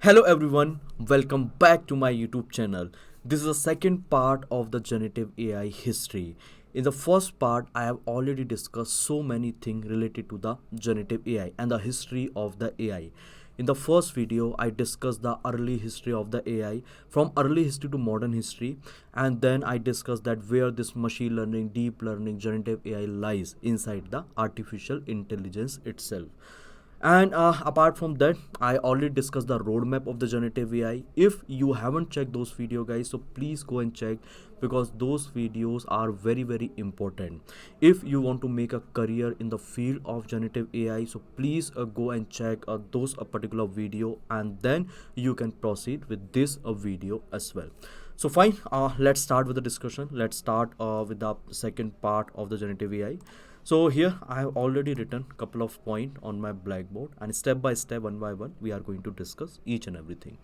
Hello everyone, welcome back to my YouTube channel. This is the second part of the generative AI history. In the first part, I have already discussed so many things related to the generative AI and the history of the AI. In the first video, I discussed the early history of the AI from early history to modern history, and then I discussed that where this machine learning, deep learning, generative AI lies inside the artificial intelligence itself. And apart from that, I already discussed the roadmap of the generative AI. If you haven't checked those video, guys, so please go and check, because those videos are very important. If you want to make a career in the field of generative AI, so please go and check those particular video, and then you can proceed with this video as well. So fine, let's start with the discussion. Let's start with the second part of the generative AI. So here I have already written a couple of points on my blackboard, and step by step, one by one, we are going to discuss each and everything.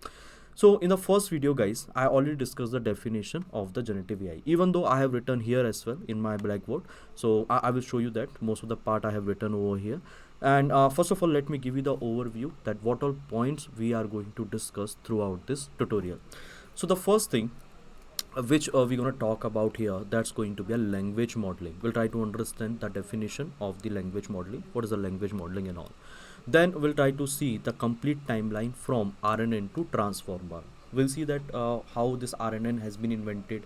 So in the first video, guys, I already discussed the definition of the generative AI, even though I have written here as well in my blackboard. So I will show you that most of the part I have written over here. And first of all, let me give you the overview that what all points we are going to discuss throughout this tutorial. So the first thing which we're going to talk about here, that's going to be a language modeling. We'll try to understand the definition of the language modeling, what is the language modeling and all. Then we'll try to see the complete timeline from RNN to transformer. We'll see that how this RNN has been invented,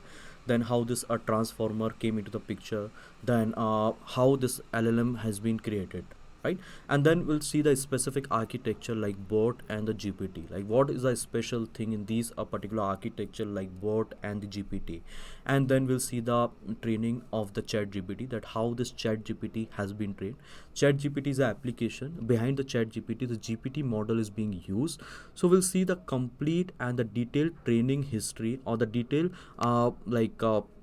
then how this transformer came into the picture, then how this LLM has been created, right? And then we'll see the specific architecture like bot and the GPT, like what is a special thing in these particular architecture like bot and the GPT. And then we'll see the training of the chat GPT, that how this chat GPT has been trained. Chat GPT is an application. Behind the chat GPT, the GPT model is being used. So we'll see the complete and the detailed training history, or the detail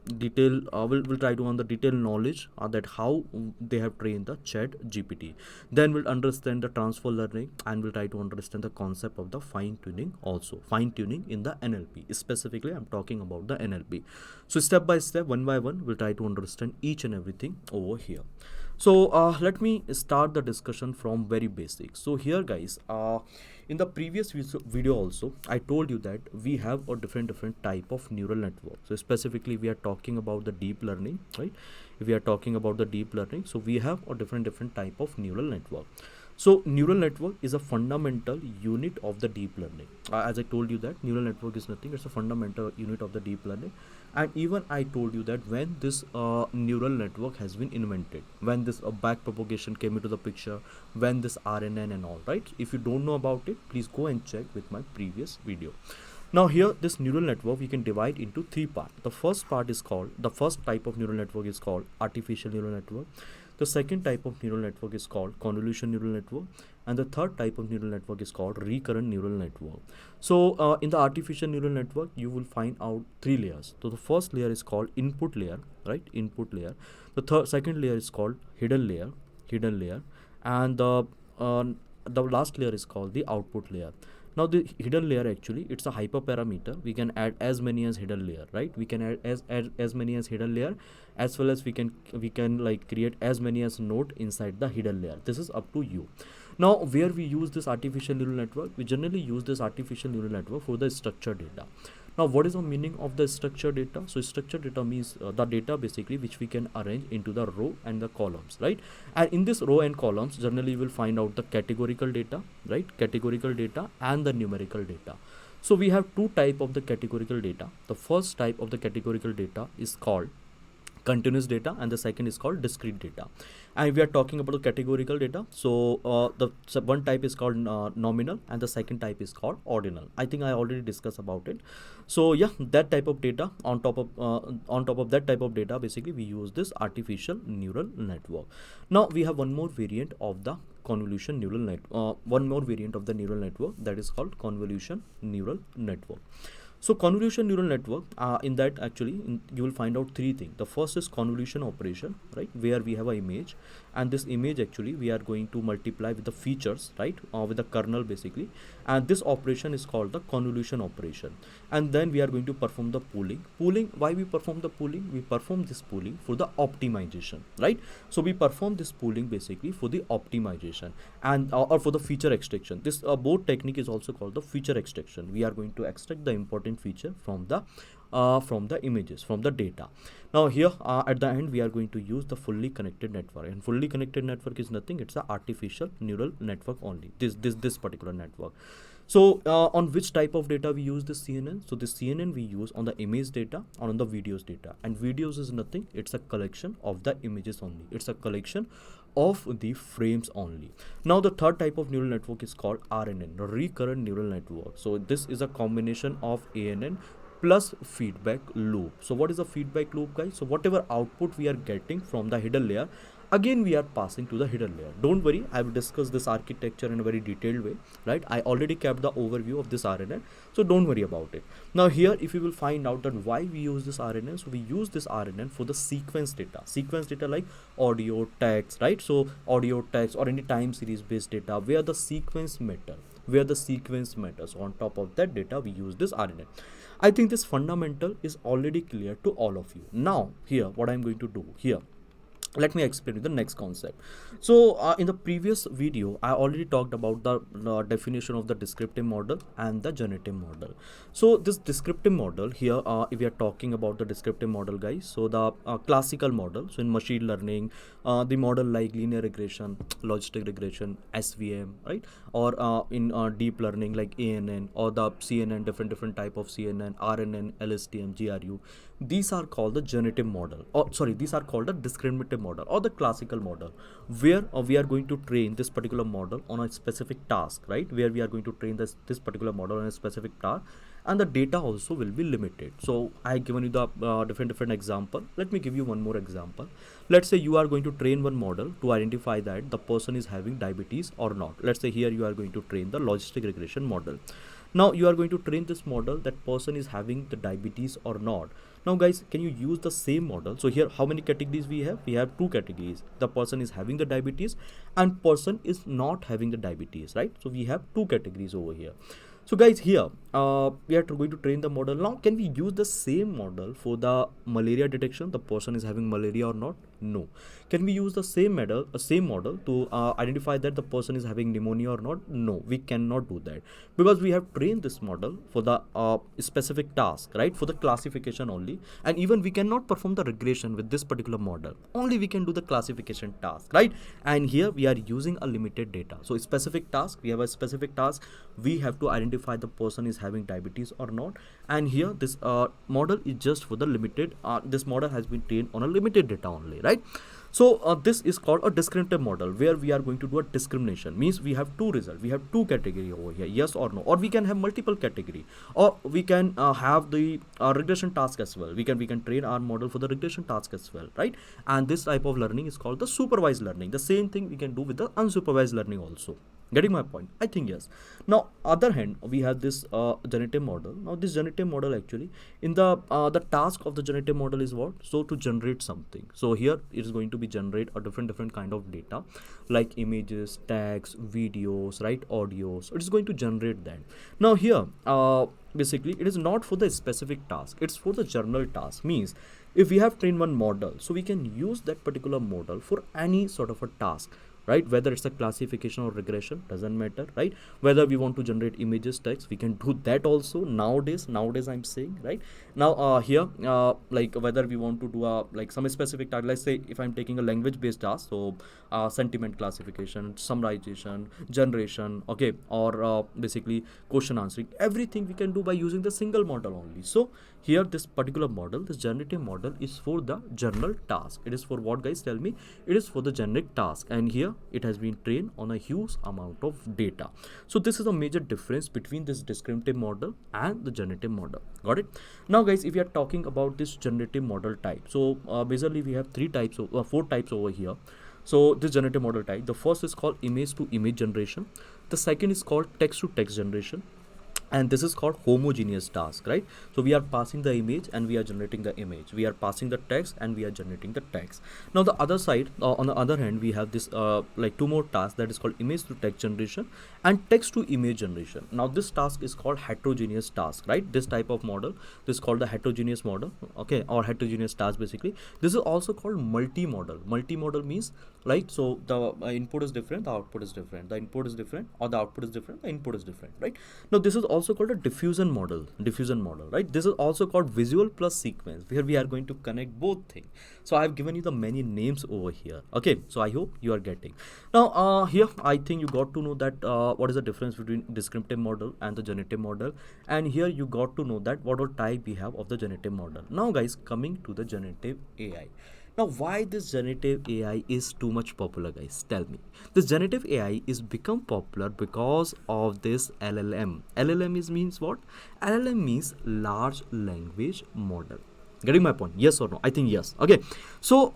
we'll try to on the detailed knowledge that how they have trained the chat GPT. Then we'll understand the transfer learning, and we'll try to understand the concept of the fine tuning, also fine tuning in the NLP. Specifically, I'm talking about the NLP. So step by step, one by one, we'll try to understand each and everything over here. So let me start the discussion from very basic. So here, guys, in the previous video also, I told you that we have a different type of neural network. So specifically, we are talking about the deep learning, right? If we are talking about the deep learning, so we have a different type of neural network. So neural network is a fundamental unit of the deep learning. As I told you that neural network is nothing, it's a fundamental unit of the deep learning. And even I told you that when this neural network has been invented, when this back propagation came into the picture, when this RNN and all, right? If you don't know about it, please go and check with my previous video. Now here, this neural network we can divide into three parts. The first type of neural network is called artificial neural network. The second type of neural network is called convolution neural network, and the third type of neural network is called recurrent neural network. So in the artificial neural network, you will find out three layers. So the first layer is called input layer, right? Input layer. The second layer is called hidden layer, and the last layer is called the output layer. Now the hidden layer, actually it's a hyperparameter. We can add as many as hidden layer, right? We can add as many as hidden layer, as well as we can like create as many as node inside the hidden layer. This is up to you. Now where we use this artificial neural network, we generally use this artificial neural network for the structured data. Now what is the meaning of the structured data? So structured data means the data basically which we can arrange into the row and the columns, right? And in this row and columns, generally you will find out the categorical data, right? Categorical data and the numerical data. So we have two type of the categorical data. The first type of the categorical data is called continuous data, and the second is called discrete data. And we are talking about the categorical data. So the one type is called nominal, and the second type is called ordinal. I think I already discussed about it. So yeah, that type of data, on top of that type of data, basically we use this artificial neural network. Now we have one more variant of the convolution neural network, one more variant of the neural network, that is called convolution neural network. So convolution neural network, in that actually you will find out three things. The first is convolution operation, right, where we have an image, and this image actually we are going to multiply with the features, right, with the kernel basically, and this operation is called the convolution operation. And then we are going to perform the pooling. Why we perform the pooling? We perform this pooling for the optimization, right? So we perform this pooling basically for the optimization and or for the feature extraction. This both technique is also called the feature extraction. We are going to extract the important feature from the images, from the data. Now here at the end we are going to use the fully connected network, and fully connected network is nothing, it's an artificial neural network only, this particular network. So on which type of data we use this CNN? So this CNN we use on the image data or on the videos data, and videos is nothing, it's a collection of the images only, it's a collection of the frames only. Now the third type of neural network is called RNN, recurrent neural network. So this is a combination of ANN plus feedback loop. So what is a feedback loop, guys? So whatever output we are getting from the hidden layer, again we are passing to the hidden layer. Don't worry, I will discuss this architecture in a very detailed way, right? I already kept the overview of this RNN, so don't worry about it. Now here if you will find out that why we use this RNN, so we use this RNN for the sequence data like audio, text, right? So audio, text, or any time series based data where the sequence matters. On top of that data we use this RNN. I think this fundamental is already clear to all of you. Now here what I'm going to do here, let me explain you the next concept. So in the previous video I already talked about the definition of the descriptive model and the generative model. So this descriptive model here, if we are talking about the descriptive model, guys, so the classical model, so in machine learning, the model like linear regression, logistic regression, SVM, right, or in deep learning like ANN or the CNN, different type of CNN, RNN, LSTM, GRU, these are called the generative model, or sorry, these are called the discriminative model or the classical model, where we are going to train this particular model on a specific task, right, where we are going to train this particular model on a specific task, and the data also will be limited. So I have given you the different example. Let me give you one more example. Let's say you are going to train one model to identify that the person is having diabetes or not. Let's say here you are going to train the logistic regression model. Now you are going to train this model that person is having the diabetes or not. Now guys, can you use the same model? So here how many categories we have? We have two categories. The person is having the diabetes and person is not having the diabetes, right? So we have two categories over here. So guys, here we are going to train the model. Now can we use the same model for the malaria detection? The person is having malaria or not? No. Can we use the same model to identify that the person is having pneumonia or not? No, we cannot do that, because we have trained this model for the specific task, right, for the classification only, and even we cannot perform the regression with this particular model. Only we can do the classification task, right? And here we are using a limited data. So specific task, we have a specific task, we have to identify the person is having diabetes or not, and here this model is just for the limited, this model has been trained on a limited data only, right? So this is called a discriminative model, where we are going to do a discrimination. Means we have two results, we have two category over here, yes or no, or we can have multiple category, or we can have the regression task as well. We can train our model for the regression task as well, right? And this type of learning is called the supervised learning. The same thing we can do with the unsupervised learning also. Getting my point? I think yes. Now other hand we have this generative model. Now this generative model actually, in the task of the generative model is what? So to generate something. So here it is going to be generate a different kind of data like images, text, videos, right, audios. It is going to generate that. Now here basically it is not for the specific task, it's for the general task. Means if we have trained one model, so we can use that particular model for any sort of a task, right? Whether it's a classification or regression, doesn't matter, right? Whether we want to generate images, text, we can do that also nowadays I'm saying, right? Now here like whether we want to do a like some specific task, let's say if I'm taking a language based task, so sentiment classification, summarization, generation, okay, or basically question answering, everything we can do by using the single model only. So here this particular model, this generative model, is for the general task. It is for what, guys? Tell me. It is for the generic task, and here it has been trained on a huge amount of data. So this is a major difference between this discriminative model and the generative model. Got it? Now guys, if we are talking about this generative model type, so basically we have four types over here. So this generative model type, the first is called image to image generation, the second is called text to text generation, and this is called homogeneous task, right? So we are passing the image and we are generating the image, we are passing the text and we are generating the text. Now the other side, on the other hand, we have this like two more tasks, that is called image to text generation and text to image generation. Now this task is called heterogeneous task, right? This type of model, this is called the heterogeneous model, okay, or heterogeneous task basically. This is also called multi-model. Multi-model means, right, so the input is different, the output is different, the input is different or the output is different, the input is different, right? Now this is also called a diffusion model, right? This is also called visual plus sequence, where we are going to connect both things. So I have given you the many names over here, okay? So I hope you are getting. Now here I think you got to know that what is the difference between descriptive model and the generative model, and here you got to know that what all type we have of the generative model. Now guys, coming to the generative AI. Now, why this generative AI is too much popular, guys? Tell me. This generative AI is become popular because of this LLM. LLM is means what? LLM means large language model. Getting my point? Yes or no? I think yes. Okay. So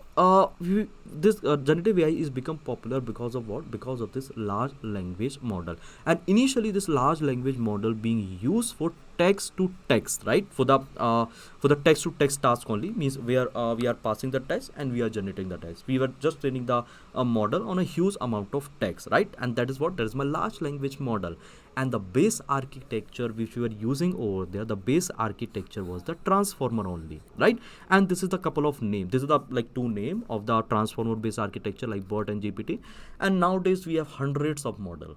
this generative AI is become popular because of what? Because of this large language model. And initially, this large language model being used for text to text, right? For the text to text task only, means where we are passing the text and we are generating the text. We were just training the model on a huge amount of text, right? And that is what? That is my large language model. And the base architecture which we were using over there, the base architecture was the transformer only, right? And this is the couple of names. This is the like two name of the transformer based architecture, like BERT and GPT. And nowadays we have hundreds of model,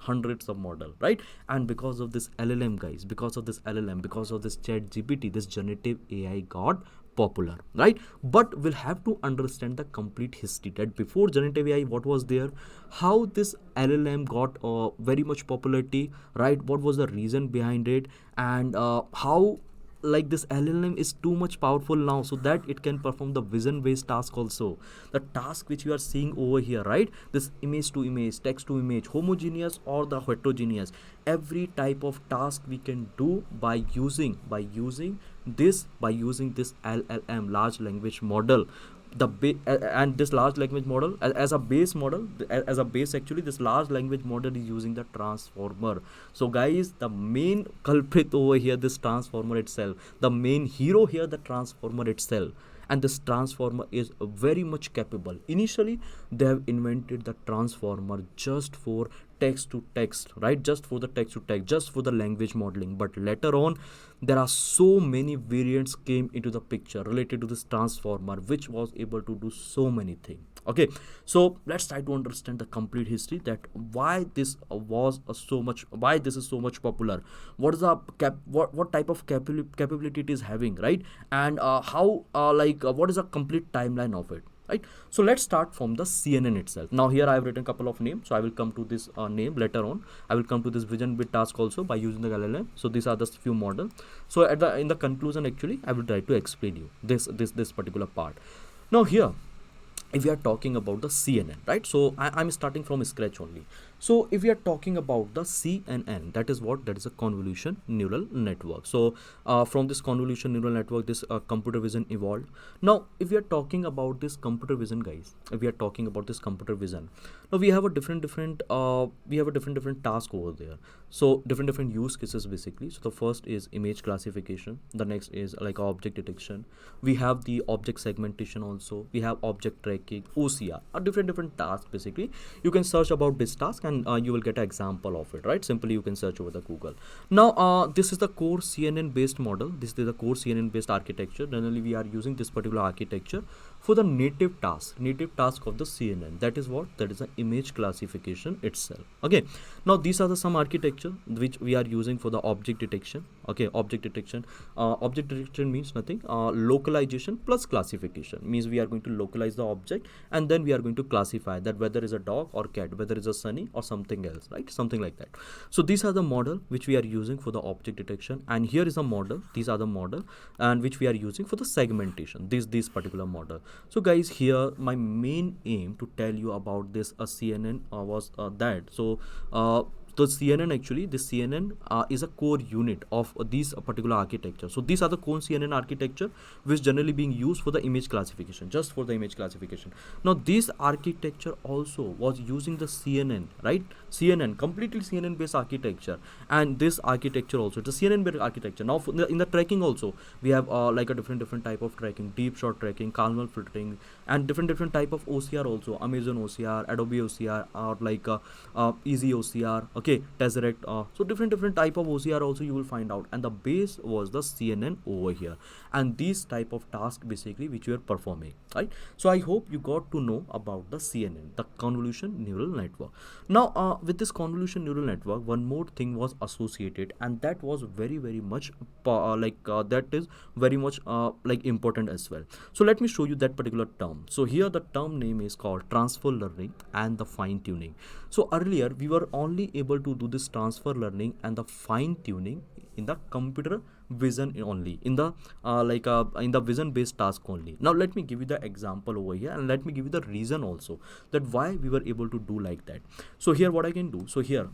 right? And because of this LLM, guys, because of this LLM, because of this chat GPT, this generative AI got popular, right? But we'll have to understand the complete history, that before generative AI what was there, how this LLM got very much popularity, right? What was the reason behind it, and how like this LLM is too much powerful now, so that it can perform the vision based task also, the task which you are seeing over here, right? This image to image, text to image, homogeneous or the heterogeneous, every type of task we can do by using this LLM, large language model. And this large language model as a base model, as a base, actually this large language model is using the transformer. So guys, the main culprit over here, this transformer itself, the main hero here, the transformer itself. And this transformer is very much capable. Initially they have invented the transformer just for text to text, right? Just for the text to text, just for the language modeling. But later on, there are so many variants came into the picture related to this transformer, which was able to do so many things. Okay, so let's try to understand the complete history, that why this was so much, why this is so much popular, what is the what type of capability it is having, right? And how what is the complete timeline of it, right? So let's start from the CNN itself. Now here I have written a couple of names, so I will come to this name later on. I will come to this vision bit task also by using the LLM. So these are the few models. So in the conclusion, actually I will try to explain you this particular part. Now here, if we are talking about the CNN, right? So I'm starting from scratch only. So if we are talking about the CNN, that is what? That is a convolution neural network. So from this convolution neural network, this computer vision evolved. Now if we are talking about this computer vision, guys, if we are talking about this computer vision, now we have a different task over there. So different use cases basically. So the first is image classification, the next is like object detection, we have the object segmentation also, we have object tracking, OCR, a different tasks basically. You can search about this task and you will get an example of it, right? Simply you can search over the Google. Now this is the core CNN based model, this is the core CNN based architecture. Generally we are using this particular architecture for the native task of the CNN. That is what? That is the image classification itself. Okay, now these are the some architecture which we are using for the object detection. Okay, object detection means nothing, localization plus classification, means we are going to localize the object and then we are going to classify that whether it's a dog or cat, whether it's a sunny or something else, right? Something like that. So these are the model which we are using for the object detection, and here is a model, these are the model and which we are using for the segmentation, this particular model. So guys, here my main aim to tell you about this CNN was that. So CNN actually, this CNN is a core unit of these particular architecture. So these are the core CNN architecture which generally being used for the image classification, just for the image classification. Now this architecture also was using the CNN, right? CNN, completely CNN based architecture, and this architecture also, it's a CNN based architecture. Now in the tracking also, we have like a different type of tracking, deep shot tracking, Kalman filtering, and different type of OCR also, Amazon OCR, Adobe OCR, or like Easy OCR, okay, Tesseract. So different type of OCR also you will find out, and the base was the CNN over here, and these type of task basically which you are performing, right? So I hope you got to know about the CNN, the convolution neural network. Now with this convolution neural network, one more thing was associated, and that was very much that is very much like important as well. So let me show you that particular term. So here the term name is called transfer learning and the fine tuning. So earlier we were only able to do this transfer learning and the fine tuning in the computer vision only, in the in the vision based task only. Now let me give you the example over here, and let me give you the reason also that why we were able to do like that. So here what I can do, so here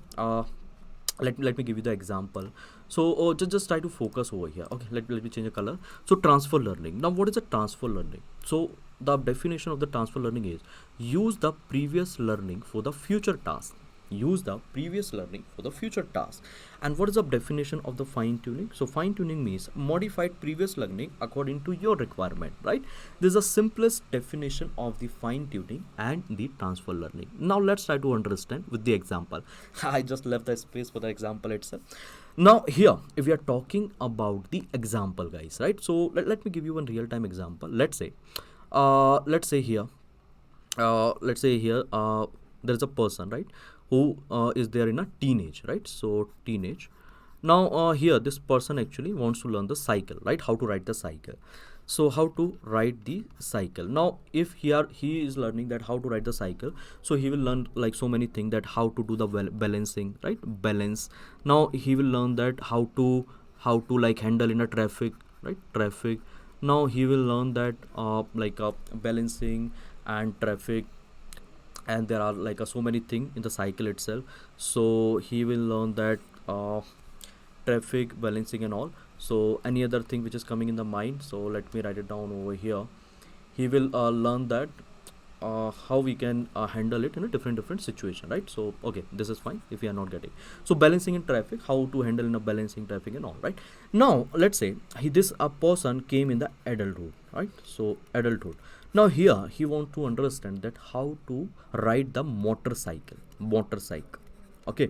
let me give you the example. So just try to focus over here. Okay, let me change the color. So transfer learning. Now what is a transfer learning? So the definition of the transfer learning is use the previous learning for the future task. Use the previous learning for the future task. And what is the definition of the fine tuning? So fine tuning means modified previous learning according to your requirement, right? This is the simplest definition of the fine tuning and the transfer learning. Now let's try to understand with the example. I just left the space for the example itself. Now here if we are talking about the example, guys, right? So let me give you one real-time example. Let's say here there is a person, right, who is there in a teenage, right? So teenage. Now here this person actually wants to learn the cycle, right? How to write the cycle. So how to write the cycle. Now if here he is learning that how to write the cycle, so he will learn like so many things, that how to do the balancing, right? Balance. Now he will learn that how to like handle in a traffic, right? Traffic. Now he will learn that balancing and traffic, and there are like so many things in the cycle itself. So he will learn that traffic, balancing and all. So any other thing which is coming in the mind, so let me write it down over here. He will learn that how we can handle it in a different situation, right? So okay, this is fine if we are not getting. So balancing in traffic, how to handle in a balancing traffic and all, right? Now let's say this person came in the adulthood, right? So adulthood. Now here he want to understand that how to ride the motorcycle. Okay.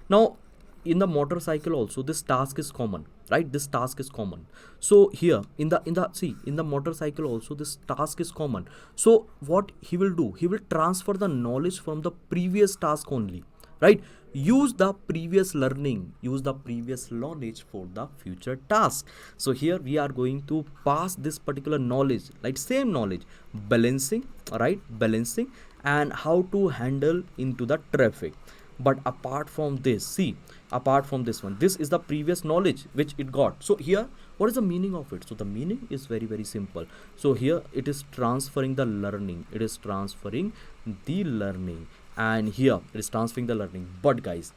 Now in the motorcycle also this task is common, right? This task is common. So here in the motorcycle also this task is common. So what he will do, he will transfer the knowledge from the previous task only, right? Use the previous learning, use the previous knowledge for the future task. So here we are going to pass this particular knowledge, like same knowledge, balancing, right? Balancing and how to handle into the traffic. But apart from this, see, apart from this one, this is the previous knowledge which it got. So here what is the meaning of it? So the meaning is very simple. So here it is transferring the learning, it is transferring the learning, and here it is transferring the learning. But guys,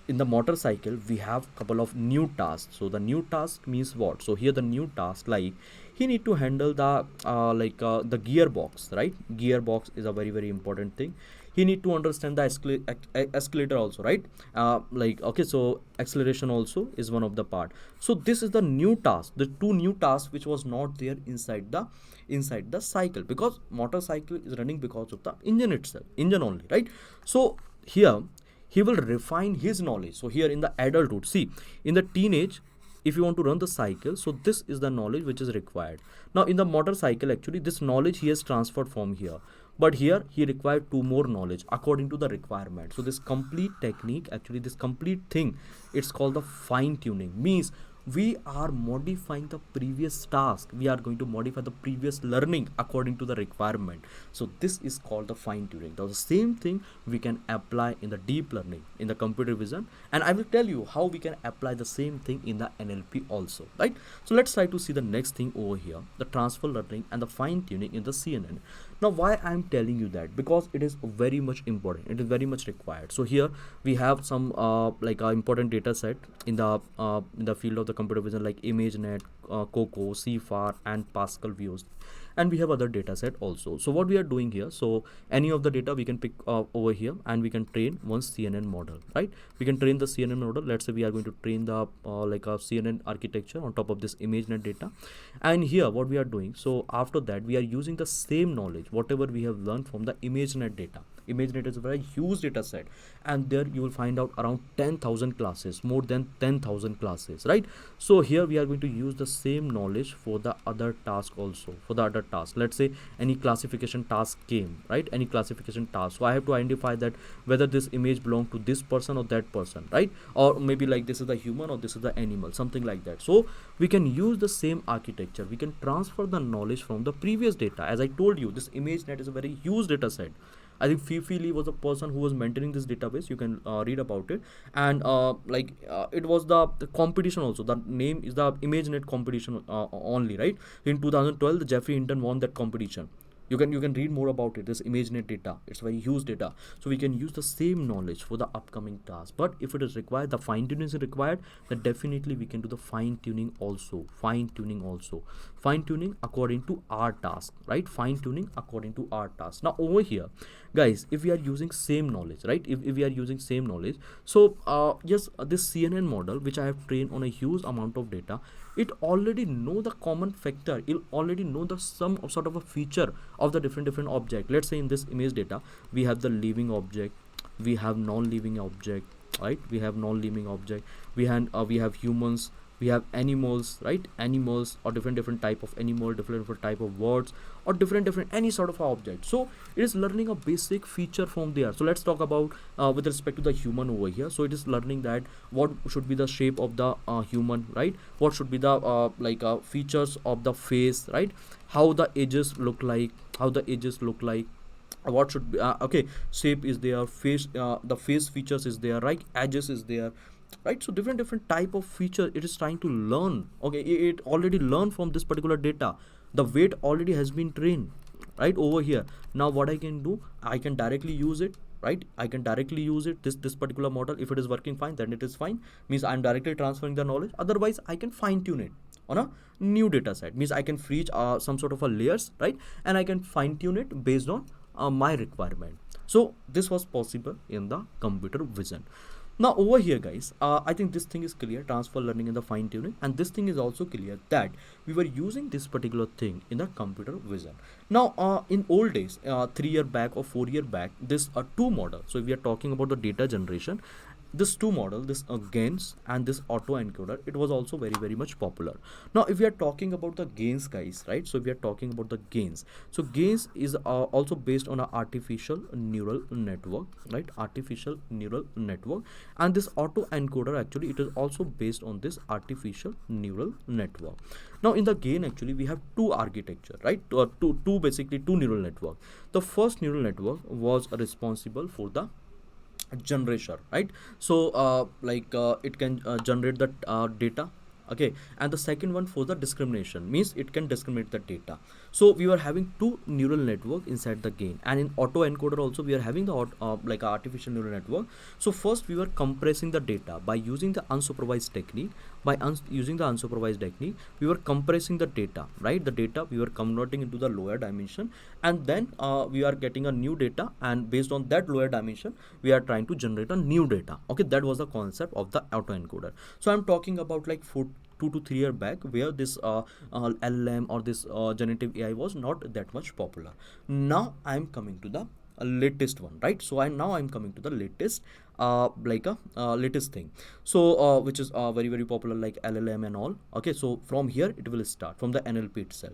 in the motorcycle we have couple of new tasks. So the new task means what? So here the new task, like he need to handle the the gearbox, right? Gearbox is a very important thing. He need to understand the escalator also, right? Okay, so acceleration also is one of the part. So this is the new task, the two new tasks which was not there inside the cycle, because motorcycle is running because of the engine itself, engine only, right? So here he will refine his knowledge. So here in the adulthood, see, in the teenage, if you want to run the cycle, so this is the knowledge which is required. Now in the motorcycle, actually this knowledge he has transferred from here, but here he required two more knowledge according to the requirement. So this complete technique, actually this complete thing, it's called the fine tuning. Means we are modifying the previous task, we are going to modify the previous learning according to the requirement. So this is called the fine tuning. The same thing we can apply in the deep learning, in the computer vision, and I will tell you how we can apply the same thing in the NLP also, right? So let's try to see the next thing over here, the transfer learning and the fine tuning in the CNN. Now why I'm telling you that? Because it is very much important, it is very much required. So here we have some important data set in the field of the computer vision, like ImageNet, Coco, CFAR, and Pascal views, and we have other data set also. So what we are doing here, so any of the data we can pick over here, and we can train one CNN model, right? We can train the CNN model. Let's say we are going to train the a CNN architecture on top of this ImageNet data. And here what we are doing, so after that we are using the same knowledge whatever we have learned from the ImageNet data. ImageNet is a very huge data set, and there you will find out around 10,000 classes, more than 10,000 classes, right? So here we are going to use the same knowledge for the other task also. For the other task, let's say any classification task came, right? Any classification task, so I have to identify that whether this image belong to this person or that person, right? Or maybe like this is the human or this is the animal, something like that. So we can use the same architecture, we can transfer the knowledge from the previous data. As I told you, this ImageNet is a very huge data set. I think Fifi Lee was the person who was maintaining this database. You can read about it. And it was the competition also. The name is the ImageNet competition only, right? In 2012, the Jeffrey Hinton won that competition. You can read more about it. This ImageNet data, it's very huge data. So we can use the same knowledge for the upcoming task. But if it is required, the fine tuning is required, then definitely we can do the fine tuning also. Fine tuning according to our task, right? Fine tuning according to our task. Now over here, guys, if we are using same knowledge, right? If we are using same knowledge, so yes, this CNN model which I have trained on a huge amount of data, it already know the common factor, it already know the some sort of a feature of the different object. Let's say in this image data we have the living object, we have non-living object, right? We have non-living object, we have humans, we have animals, right? Animals, or different type of animal, different type of words, or different any sort of object. So it is learning a basic feature from there. So let's talk about with respect to the human over here. So it is learning that what should be the shape of the human, right? What should be the features of the face, right? How the edges look like, what should be okay, shape is there, face, the face features is there, right? Edges is there, right? So different type of feature it is trying to learn. Okay, it already learned from this particular data, the weight already has been trained, right? Over here, now what I can do, I can directly use it, right? I can directly use it, this particular model. If it is working fine, then it is fine, means I'm directly transferring the knowledge. Otherwise I can fine tune it on a new data set, means I can freeze some sort of a layers, right? And I can fine tune it based on my requirement. So this was possible in the computer vision. Now over here, guys, I think this thing is clear, transfer learning and the fine tuning, and this thing is also clear that we were using this particular thing in the computer vision. Now in old days, 3 year back or 4 year back, this two model, so if we are talking about the data generation, this two model, this gains and this auto encoder, it was also very much popular. Now if we are talking about the gains, guys, right? So if we are talking about the gains, so gains is also based on a artificial neural network, right? Artificial neural network. And this auto encoder, actually it is also based on this artificial neural network. Now in the gain, actually we have two architecture, right? Basically two neural network. The first neural network was responsible for the generation, right? So it can generate the data, okay? And the second one for the discrimination, means it can discriminate the data. So we were having two neural network inside the gain, and in auto encoder also we are having the artificial neural network. So first we were compressing the data by using the unsupervised technique. Using the unsupervised technique, we were compressing the data, right? The data we were converting into the lower dimension, and then we are getting a new data, and based on that lower dimension we are trying to generate a new data. Okay, that was the concept of the autoencoder. So I'm talking about like 2 to 3 years back, where this LLM or this generative AI was not that much popular. Now I'm coming to the latest one, right? So I'm coming to the latest latest thing, so which is very popular, like LLM and all. Okay, so from here it will start from the NLP itself.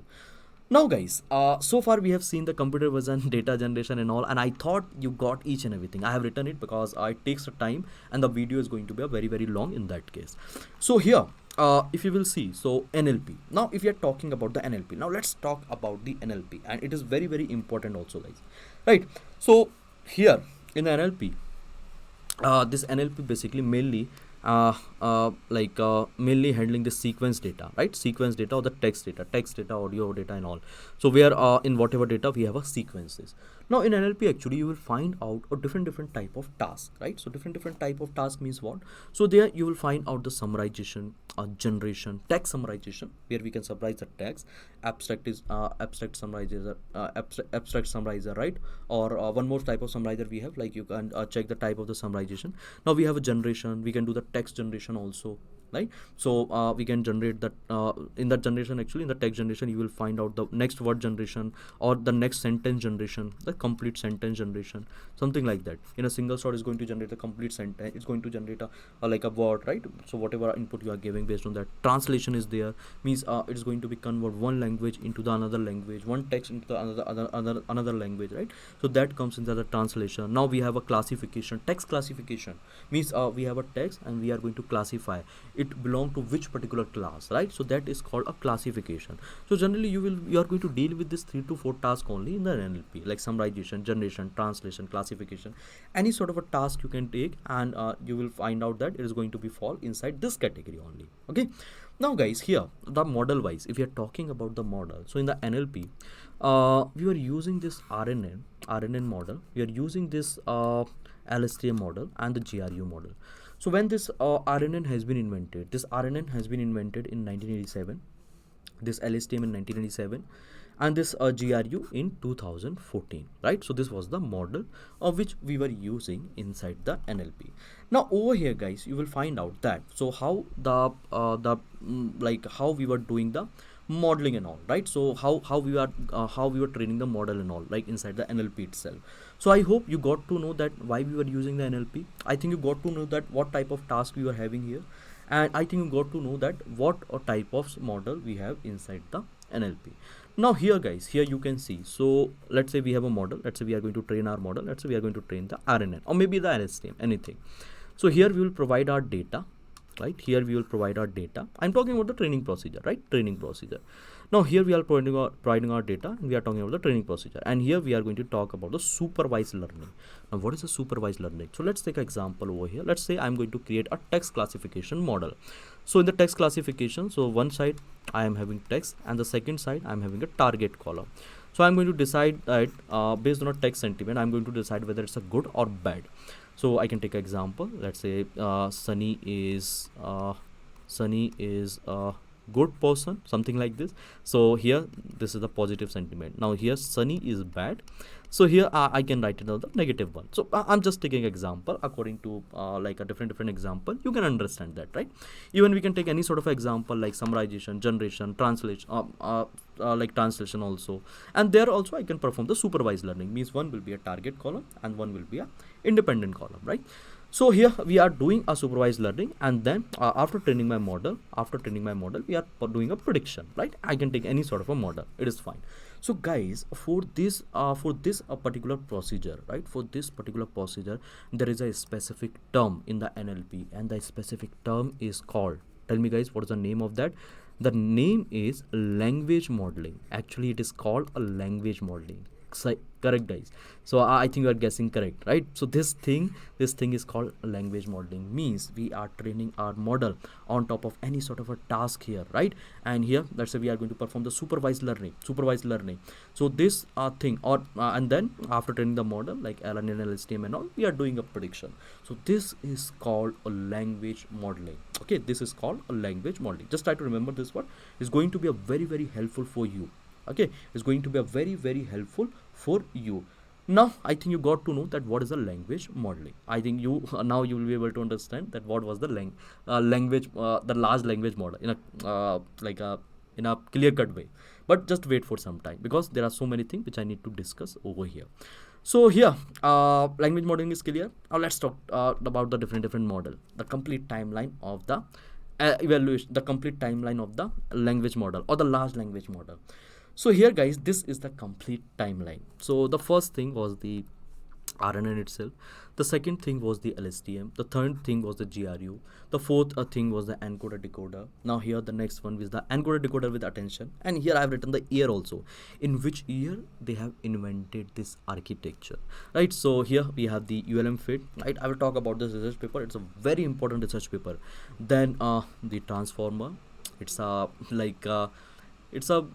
Now guys, so far we have seen the computer vision, data generation and all, and I thought you got each and everything. I have written it because it takes time and the video is going to be a very long in that case. So here, if you will see, so NLP. Now if you are talking about the NLP, now let's talk about the NLP, and it is very important also, guys, right? So here in the NLP, this NLP basically mainly mainly handling the sequence data, right? Sequence data or the text data, audio data, and all. So we are in whatever data we have a sequences. Now in NLP, actually, you will find out a different type of task, right? So different type of task means what? So there you will find out the summarization, generation, text summarization, where we can summarize the text. Abstract is abstract summarizer, abstract summarizer, right? Or one more type of summarizer we have, like you can check the type of the summarization. Now we have a generation. We can do the text generation also, right? So we can generate that in that generation, actually in the text generation you will find out the next word generation or the next sentence generation, the complete sentence generation, something like that. In a single shot is going to generate a complete sentence, it's going to generate like a word, right? So whatever input you are giving, based on that translation is there, means it is going to be convert one language into the another language, one text into the another language, right? So that comes into the translation. Now we have a classification, text classification, means we have a text and we are going to classify it belong to which particular class, right? So that is called a classification. So generally you are going to deal with this 3 to 4 tasks only in the NLP, like summarization, generation, translation, classification. Any sort of a task you can take, and you will find out that it is going to be fall inside this category only. Okay, now guys, here the model wise, if you are talking about the model, so in the NLP we are using this RNN model, we are using this LSTM model and the GRU model. So when this RNN has been invented, this RNN has been invented in 1987, this LSTM in 1987, and this GRU in 2014, right? So this was the model of which we were using inside the NLP. Now over here, guys, you will find out that so how like how we were doing the modeling and all, right? So how we were training the model and all, like inside the NLP itself. So I hope you got to know that why we were using the NLP. I think you got to know that what type of task we were having here, and I think you got to know that what a type of model we have inside the NLP. Now here, guys, here you can see, so let's say we have a model, let's say we are going to train our model, let's say we are going to train the RNN or maybe the LSTM, anything. So here we will provide our data, right? Here we will provide our data. I'm talking about the training procedure, right? Training procedure. Now here we are providing our data, and we are talking about the training procedure, and here we are going to talk about the supervised learning. Now what is a supervised learning? So let's take an example over here. Let's say I'm going to create a text classification model. So in the text classification, so one side I am having text and the second side I'm having a target column. So I'm going to decide that based on a text sentiment, I'm going to decide whether it's a good or bad. So I can take an example. Let's say Sunny is a good person, something like this. So here this is the positive sentiment. Now here Sunny is bad. So here I can write it as the negative one. So I'm just taking example according to like a different example. You can understand that, right? Even we can take any sort of example like summarization, generation, translation, like translation also. And there also I can perform the supervised learning, means one will be a target column and one will be a independent column, right? So here we are doing a supervised learning, and then after training my model, we are doing a prediction, right? I can take any sort of a model, it is fine. So guys, for this particular procedure, right? For this particular procedure, there is a specific term in the NLP, and the specific term is called, tell me guys, what is the name of that? The name is language modeling. Actually, it is called a language modeling. Correct, guys. So I think you are guessing correct, right? So this thing is called language modeling, means we are training our model on top of any sort of a task here, right? And here let's say we are going to perform the supervised learning. So this thing, or and then after training the model like RNN, LSTM and all, we are doing a prediction. So this is called a language modeling. Okay, this is called a language modeling. Just try to remember this word. It's going to be a very helpful for you. Okay, it's going to be a very helpful for you. Now I think you got to know that what is the language modeling. I think you now you will be able to understand that what was the language the large language model in a in a clear cut way. But just wait for some time, because there are so many things which I need to discuss over here. So here language modeling is clear. Now let's talk about the different model, the complete timeline of the evaluation, the complete timeline of the language model or the large language model. So here guys, this is the complete timeline. So the first thing was the RNN itself. The second thing was the LSTM. The third thing was the GRU. The fourth thing was the encoder decoder. Now here the next one is the encoder decoder with attention. And here I have written the year also. In which year they have invented this architecture, right? So here we have the ULM fit, right? I will talk about this research paper. It's a very important research paper. Then the transformer. It's it's a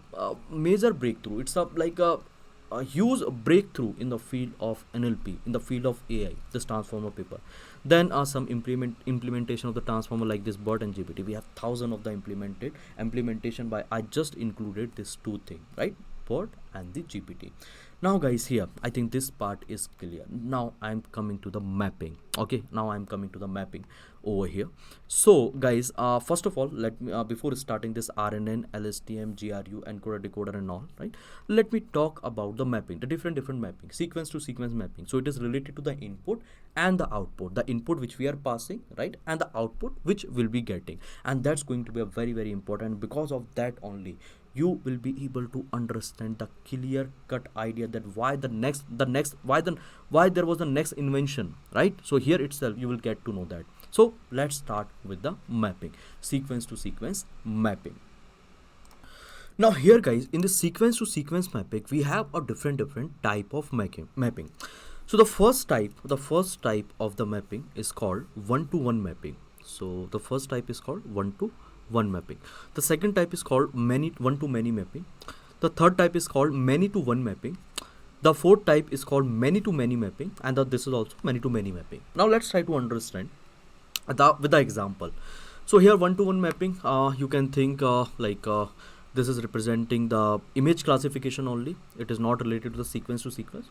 major breakthrough. It's a huge breakthrough in the field of NLP, in the field of AI, this transformer paper. Then some implementation of the transformer like this BERT and GPT. We have thousands of the implementation by, I just included this two things, right? BERT and the GPT. Now guys, here I think this part is clear. Now I'm coming to the mapping. Okay, now I'm coming to the mapping over here. So guys, first of all, let me before starting this RNN, LSTM, GRU, encoder decoder and all, right, let me talk about the mapping, the different mapping, sequence to sequence mapping. So it is related to the input and the output, the input which we are passing, right, and the output which we'll be getting. And that's going to be a very important. Because of that only you will be able to understand the clear cut idea that why there was the next invention, right? So here itself you will get to know that. So let's start with the mapping, sequence to sequence mapping. Now here guys, in the sequence to sequence mapping we have a different type of mapping. So the first type of the mapping is called one-to-one mapping. So the first type is called one-to-one mapping. The second type is called one-to-many mapping. The third type is called many-to-one mapping. The fourth type is called many-to-many mapping, and this is also many-to-many mapping. Now let's try to understand with the example. So here one-to-one mapping, you can think this is representing the image classification only. It is not related to the sequence to sequence.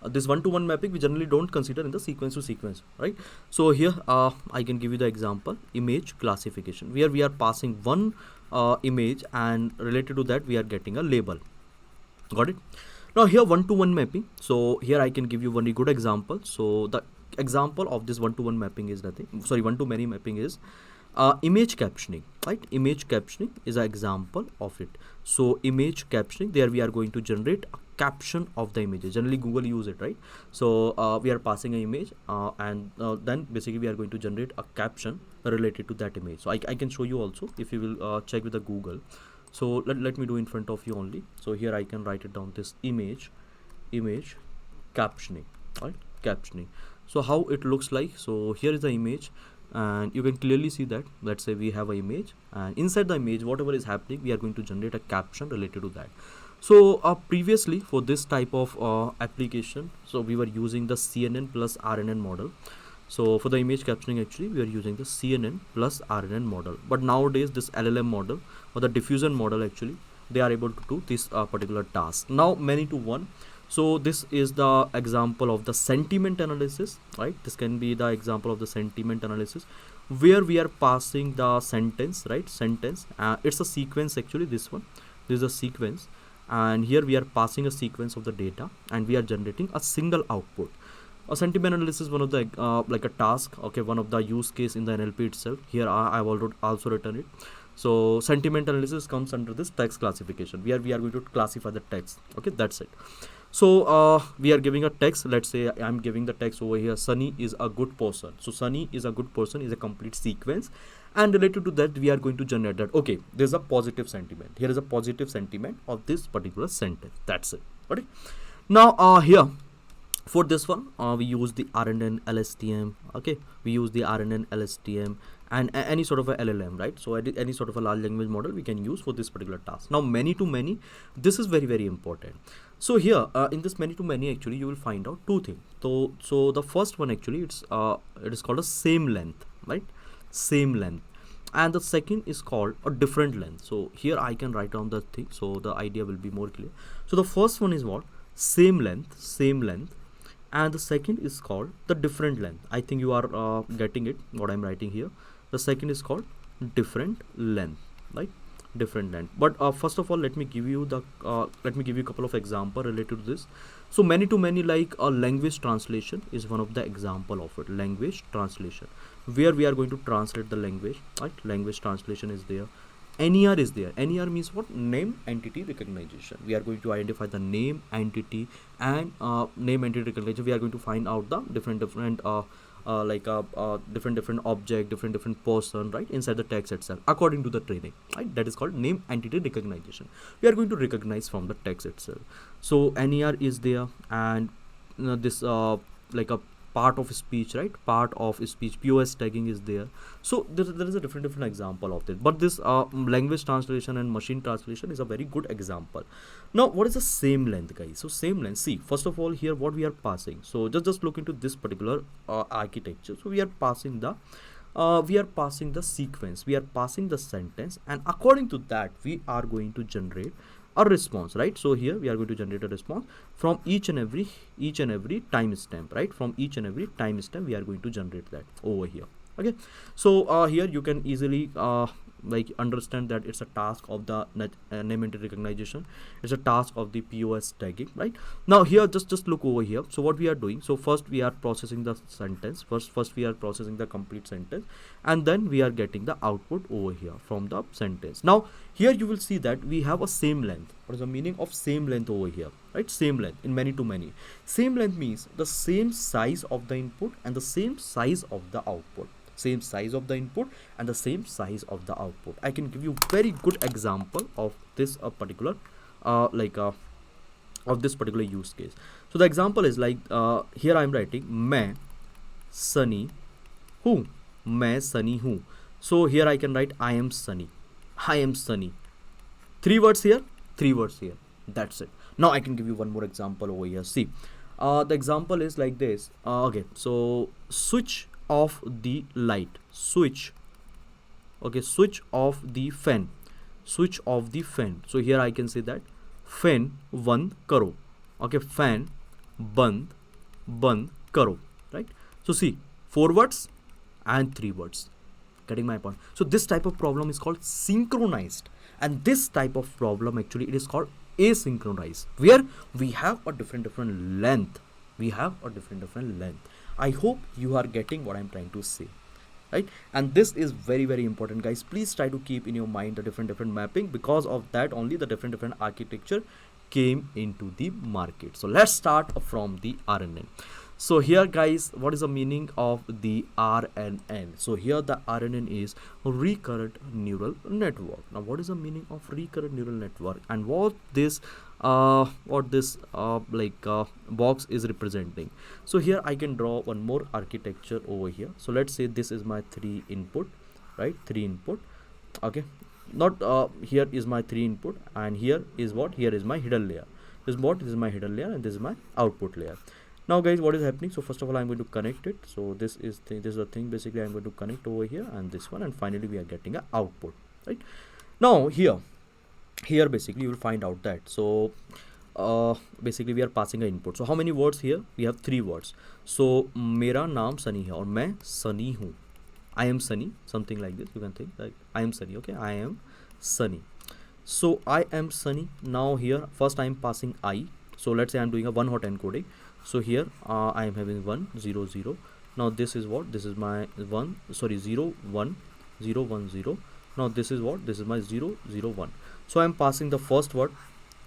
This one-to-one mapping we generally don't consider in the sequence to sequence, right? So here I can give you the example, image classification, where we are passing one image and related to that we are getting a label. Got it? Now here one-to-one mapping. So here I can give you one good example. So the example of this one-to-one mapping is one-to-many mapping is image captioning, right? Image captioning is an example of it. So image captioning, there we are going to generate a caption of the images. Generally Google use it, right? So we are passing an image and then basically we are going to generate a caption related to that image. So I can show you also if you will check with the Google. So let me do in front of you only. So here I can write it down, this image captioning, right? Captioning. So how it looks like. So here is the image and you can clearly see that, let's say we have an image and inside the image whatever is happening we are going to generate a caption related to that. So previously for this type of application, so we were using the CNN plus RNN model. So for the image captioning actually we are using the CNN plus RNN model, but nowadays this LLM model or the diffusion model actually they are able to do this particular task. Now many to one. So this is the example of the sentiment analysis, right? This can be the example of the sentiment analysis where we are passing the sentence, right? Sentence, it's a sequence actually, this is a sequence, and here we are passing a sequence of the data and we are generating a single output. A sentiment analysis is one of the like a task, okay, one of the use case in the NLP itself. Here I've also written it. So sentiment analysis comes under this text classification where we are going to classify the text. Okay, that's it. So we are giving a text. Let's say I'm giving the text over here, Sunny is a good person. So Sunny is a good person is a complete sequence, and related to that we are going to generate that, okay, there's a positive sentiment. Here is a positive sentiment of this particular sentence. That's it. Okay. Now here for this one we use the RNN LSTM. Okay, we use the RNN LSTM and any sort of a LLM, right? So any sort of a large language model we can use for this particular task. Now many to many, this is very important. So here in this many to many actually you will find out two things. So the first one actually it is called a same length, right? Same length. And the second is called a different length. So here I can write down the thing so the idea will be more clear. So the first one is what? Same length, and the second is called the different length. I think you are getting it what I'm writing here. The second is called different length, right? Different length. But first of all let me give you a couple of example related to this. So many to many, like a language translation is one of the example of it. Language translation, where we are going to translate the language, right? Language translation is there. NER is there. NER means what? Name entity recognition. We are going to identify the name entity and name entity recognition. We are going to find out the different different object, different person, right, inside the text itself according to the training, right? That is called name entity recognition. We are going to recognize from the text itself. So NER is there, and this like a part of speech, right? Part of speech, POS tagging is there. So there is a different example of this, but this language translation and machine translation is a very good example. Now what is the same length, guys? So same length, see, first of all here what we are passing, so just look into this particular architecture. So we are passing the sequence, we are passing the sentence, and according to that we are going to generate a response, right? So here we are going to generate a response from each and every timestamp, right? From each and every timestamp we are going to generate that over here. Okay, so here you can easily like understand that it's a task of the name entity recognition, it's a task of the POS tagging, right? Now here just look over here. So what we are doing, so first we are processing the sentence, first we are processing the complete sentence, and then we are getting the output over here from the sentence. Now here you will see that we have a same length. What is the meaning of same length over here, right? Same length in many to many. Same length means the same size of the input and the same size of the output, same size of the input and the same size of the output. I can give you very good example of this particular of this particular use case. So the example is like here I am writing मैं sunny हूँ, मैं sunny हूँ. So here I can write I am sunny, I am sunny. 3 words here, 3 words here, that's it. Now I can give you one more example over here. See, the example is like this. Okay, so switch off the light, switch, okay, switch off the fan, switch off the fan. So here I can say that fan बंद करो, okay, fan बंद करो, right? So see, 4 words and 3 words, getting my point? So this type of problem is called synchronized, and this type of problem actually it is called asynchronized, where we have a different length, we have a different length. I hope you are getting what I'm trying to say, right? And this is very important, guys. Please try to keep in your mind the different mapping. Because of that only the different architecture came into the market. So let's start from the RNN. So here, guys, what is the meaning of the RNN? So here the RNN is recurrent neural network. Now what is the meaning of recurrent neural network, and what this box is representing? So here I can draw one more architecture over here. So let's say this is my 3 input, right? 3 input, okay, not here is my 3 input, and here is what? Here is my hidden layer. This is what? This is my hidden layer, and this is my output layer. Now guys, what is happening? So first of all I'm going to connect it. So this is the thing basically I'm going to connect over here, and this one, and finally we are getting an output, right? Now here basically you will find out that, so basically we are passing an input. So how many words here? We have 3 words. So मेरा नाम सनी है और मैं सनी हूँ, I am sunny, something like this. You can think like I am sunny, okay, I am sunny. So I am sunny. Now here first I am passing I. So let's say I'm doing a one hot encoding. So here I am having 1 0 0. Now this is what? This is my 0 1 0 1 0. Now this is what? This is my 0 0 1. So I am passing the first word,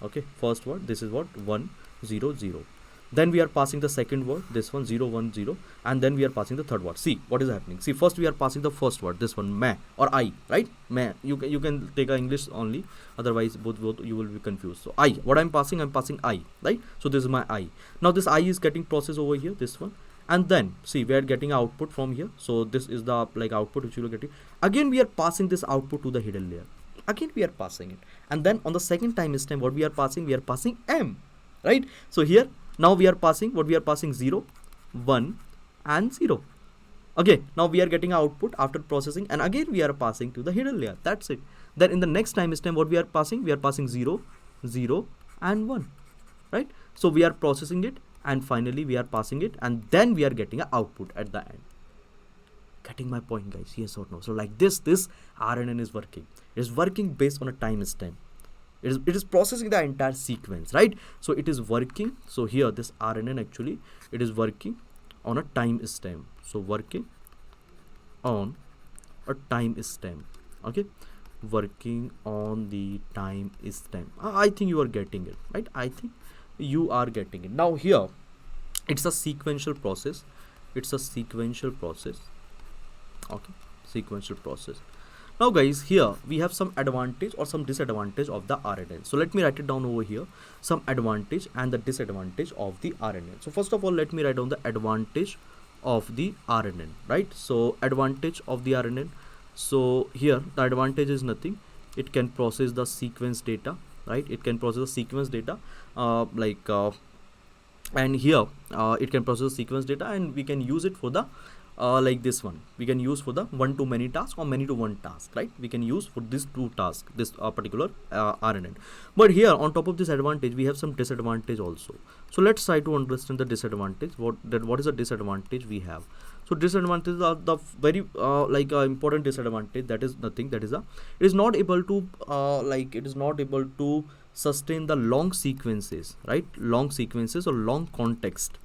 okay, first word. This is what? 1 0 0. Then we are passing the second word, this one 0 1 0, and then we are passing the third word. See what is happening. See, first we are passing the first word, this one मैं or I, right? मैं. You can take a English only, otherwise both you will be confused. So I, what I'm passing I, right? So this is my I. Now this I is getting processed over here, this one, and then see we are getting output from here. So this is the output which you will getting. Again we are passing this output to the hidden layer. Again we are passing it, and then on the second time stamp what we are passing M, right? So here now we are passing what? We are passing 0 1 and 0. Okay, now we are getting output after processing, and again we are passing to the hidden layer. That's it. Then in the next time stamp what we are passing? We are passing 0 0 and 1, right? So we are processing it, and finally we are passing it, and then we are getting an output at the end. Getting my point, guys? Yes or no? So like this RNN is working. It is working based on a time stamp. It is processing the entire sequence, right? So it is working. So here this RNN actually it is working on a time stamp. So working on a time stamp, okay, working on the time stamp. I think you are getting it, right? I think you are getting it. Now here it's a sequential process. It's a sequential process. Okay, sequential process. Now guys, here we have some advantage or some disadvantage of the RNN. So let me write it down over here, some advantage and the disadvantage of the RNN. So first of all, let me write down the advantage of the RNN, right? So advantage of the RNN. So here the advantage is nothing. It can process the sequence data, right? It can process the sequence data and here it can process sequence data, and we can use it for the like this one, we can use for the one to many task or many to one task, right? We can use for this two task, this particular RNN. But here on top of this advantage, we have some disadvantage also. So let's try to understand the disadvantage. What is the disadvantage we have? So disadvantages are the very important disadvantage. That is nothing. That is it is not able to it is not able to sustain the long sequences, right? Long sequences or long context.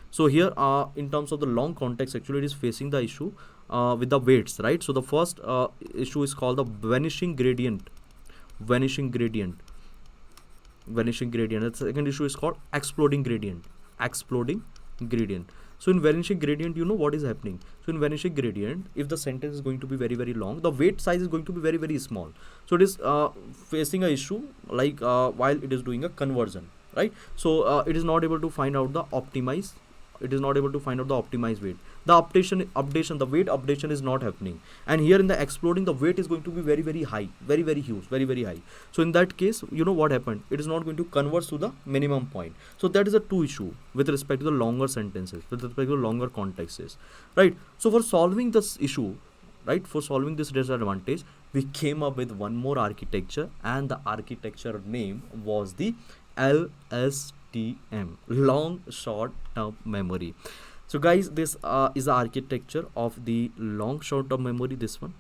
So here in terms of the long context, actually it is facing the issue with the weights, right? So the first issue is called the vanishing gradient. The second issue is called exploding gradient. So in vanishing gradient, you know what is happening. So in vanishing gradient, if the sentence is going to be very, very long, the weight size is going to be very, very small. So it is facing a issue while it is doing a conversion, right? So it is not able to find out the optimized weight. The updation, the weight updation is not happening. And here in the exploding, the weight is going to be very, very high, very, very huge, very, very high. So in that case, you know what happened? It is not going to converge to the minimum point. So that is a two issue with respect to the longer sentences, with respect to the longer contexts, right? So for solving this issue, right, for solving this disadvantage, we came up with one more architecture, and the architecture name was the LSTM, long short term memory. So guys, this is the architecture of the long short term memory, this one.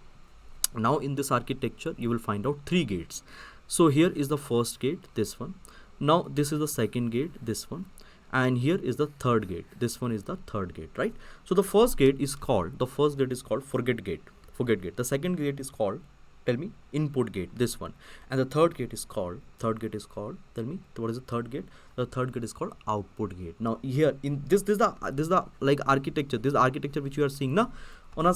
Now in this architecture, you will find out three gates. So here is the first gate, this one. Now this is the second gate, this one. And here is the third gate. This one is the third gate, right? So the first gate is called forget gate. The second gate is called, tell me, input gate, this one. And the third gate is called, tell me, what is the third gate? The third gate is called output gate. Now here in this is the like architecture, this architecture which you are seeing now on a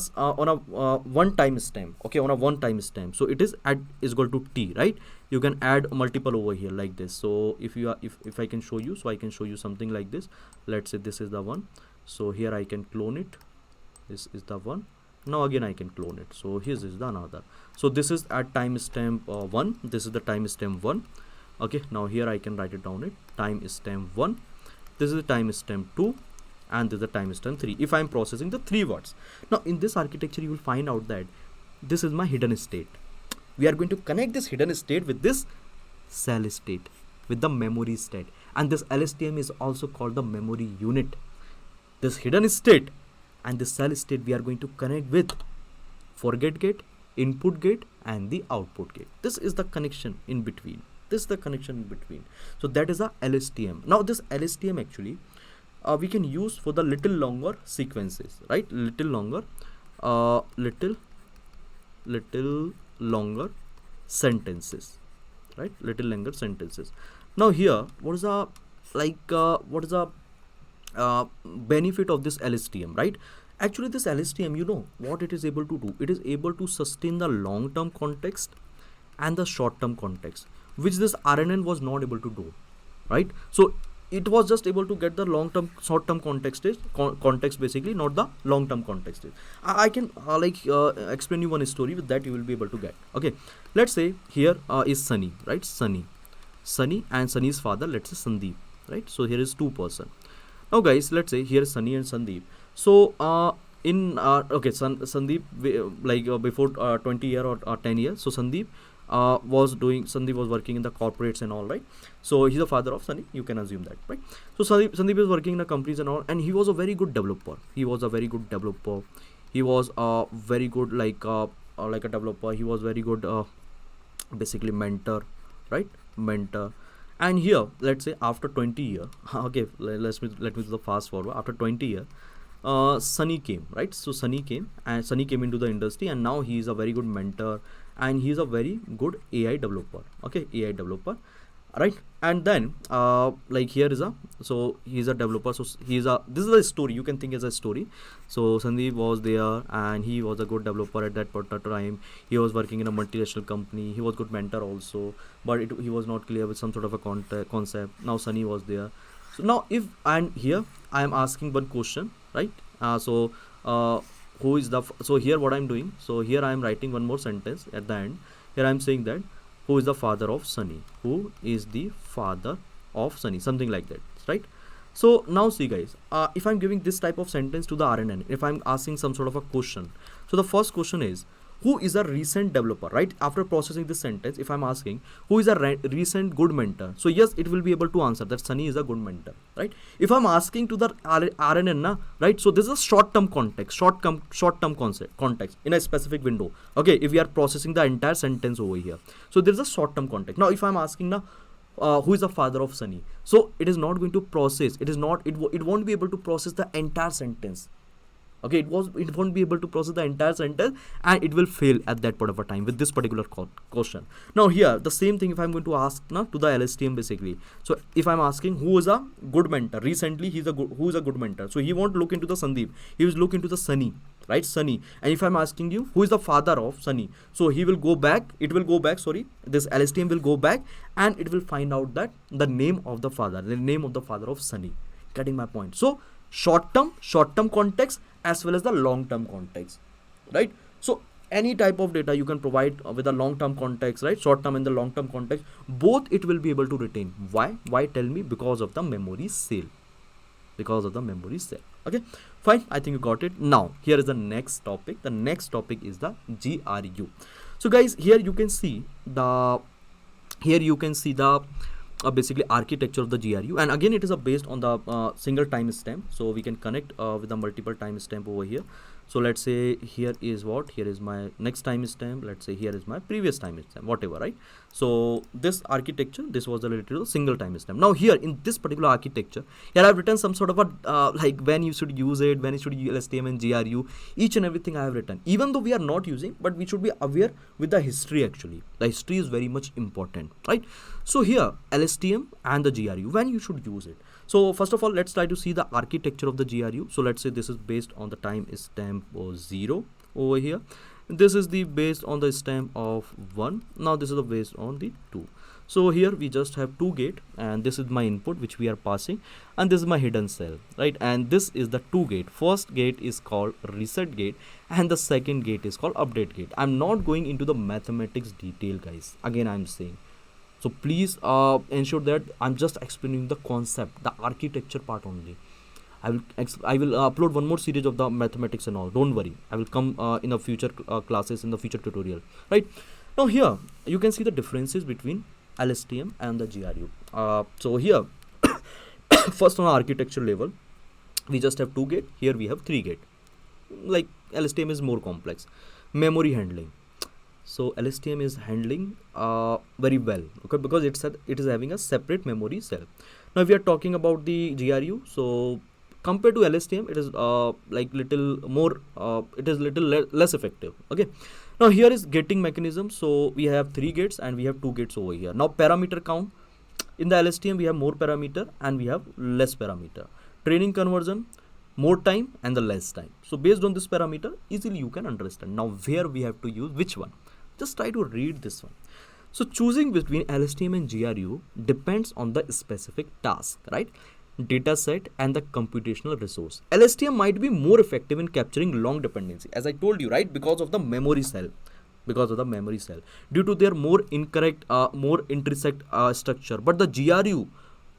one time stamp. Okay, on a one time stamp. So it is is equal to T, right? You can add multiple over here like this. So if you are if I can show you, so I can show you something like this. Let's say this is the one. So here I can clone it. This is the one. Now again I can clone it. So here is the another. So this is at timestamp 1. This is the timestamp 1. Okay, now here I can write it down, it timestamp 1. This is the timestamp 2, and this is the timestamp 3. If I am processing the 3 words. Now in this architecture, you will find out that this is my hidden state. We are going to connect this hidden state with this cell state, with the memory state, and this LSTM is also called the memory unit. This hidden state and the cell state we are going to connect with forget gate, input gate, and the output gate. This is the connection in between. So that is a LSTM. Now this LSTM actually we can use for the little longer sequences, right? Little longer sentences, right? Little longer sentences. Now here, what is the benefit of this LSTM, right? Actually this LSTM, you know what it is able to do? It is able to sustain the long term context and the short term context, which this RNN was not able to do, right? So it was just able to get the long term, short term context basically, not the long term context. I can explain you one story. With that you will be able to get. Okay, let's say here is Sunny, right? Sunny and Sunny's father, let's say Sandeep, right? So here is 2 person. Now guys, let's say here is Sunny and Sandeep. So Sandeep before 20 year or 10 years. So Sandeep was working in the corporates and all, right? So he's the father of Sunny, you can assume that, right? So Sandeep is working in the companies and all, and he was a very good developer. He was a very good developer. He was very good like a developer. He was very good basically mentor, right? And here let's say after 20 year, okay, let me do the fast forward. After 20 year, Sunny came, right? So Sunny came, and Sunny came into the industry, and now he is a very good mentor, and he is a very good AI developer. Okay, AI developer, right? And then like here is a, so he's a developer, so he's a, this is a story, you can think as a story. So Sandeep was there, and he was a good developer at that particular time. He was working in a multinational company, he was good mentor also, but he was not clear with some sort of a concept. Now Sunny was there. So now if, and here I am asking one question, right? Who is the so here what I'm doing, so here I am writing one more sentence at the end. Here I'm saying that who is the father of Sunny, who is the father of Sunny, something like that, right? So now see guys, if I'm giving this type of sentence to the RNN, if I'm asking some sort of a question, so the first question is, who is a recent developer, right? After processing this sentence, if I'm asking who is a recent good mentor, so yes, it will be able to answer that Sunny is a good mentor, right? If I'm asking to the RNN, right? So this is a short-term context, short-term context in a specific window. Okay, if we are processing the entire sentence over here, so there is a short-term context. Now if I'm asking now, who is the father of Sunny, so it is not going to process, it won't be able to process the entire sentence. Okay, it won't be able to process the entire sentence, and it will fail at that point of a time with this particular question. Now here the same thing, if I'm going to ask now to the LSTM basically, so if I'm asking who is a good mentor recently, who is a good mentor, so he won't look into the Sandeep, he will look into the Sunny, right? Sunny. And if I'm asking you who is the father of Sunny, so he will go back, this LSTM will go back, and it will find out that the name of the father of Sunny. Getting my point? So short-term context as well as the long-term context, right? So any type of data you can provide with a long-term context, right? Short-term and the long-term context, both it will be able to retain. Why tell me? Because of the memory cell. Okay, fine, I think you got it. Now here is the next topic. The next topic is the GRU. So guys, here you can see the basically architecture of the GRU, and again it is based on the single timestamp, so we can connect with the multiple timestamp over here. So let's say here is my next timestamp, let's say here is my previous timestamp, whatever, right? So this architecture, this was related to single timestamp. Now here in this particular architecture, here I've written some sort of a like when you should use it, when you should use LSTM and GRU, each and everything I have written, even though we are not using, but we should be aware with the history. Actually the history is very much important, right? So here LSTM and the GRU, when you should use it. So first of all, let's try to see the architecture of the GRU. So let's say this is based on the timestamp 0 over here. This is the based on the stamp of 1. Now this is the based on the 2. So here we just have 2 gate, and this is my input which we are passing, and this is my hidden cell, right? And this is the 2 gate. First gate is called reset gate, and the second gate is called update gate. I'm not going into the mathematics detail, guys. Again, I'm saying, so please ensure that I'm just explaining the concept, the architecture part only. I will upload one more series of the mathematics and all. Don't worry, I will come in the future classes, in the future tutorial, right? Now here you can see the differences between LSTM and the GRU. So here first on architecture level, we just have 2 gate. Here we have 3 gate. Like LSTM is more complex. Memory handling. So LSTM is handling very well, okay, because it is having a separate memory cell. Now if we are talking about the GRU, so compared to LSTM, it is like little more, it is little less effective. Okay, now here is gating mechanism. So we have 3 gates and we have 2 gates over here. Now parameter count, in the LSTM we have more parameter and we have less parameter. Training conversion, more time and the less time. So based on this parameter, easily you can understand. Now where we have to use which one, just try to read this one. So choosing between LSTM and GRU depends on the specific task, right? Data set and the computational resource. LSTM might be more effective in capturing long dependency, as I told you, right? Because of the memory cell, due to their more incorrect, more intersect structure. But the GRU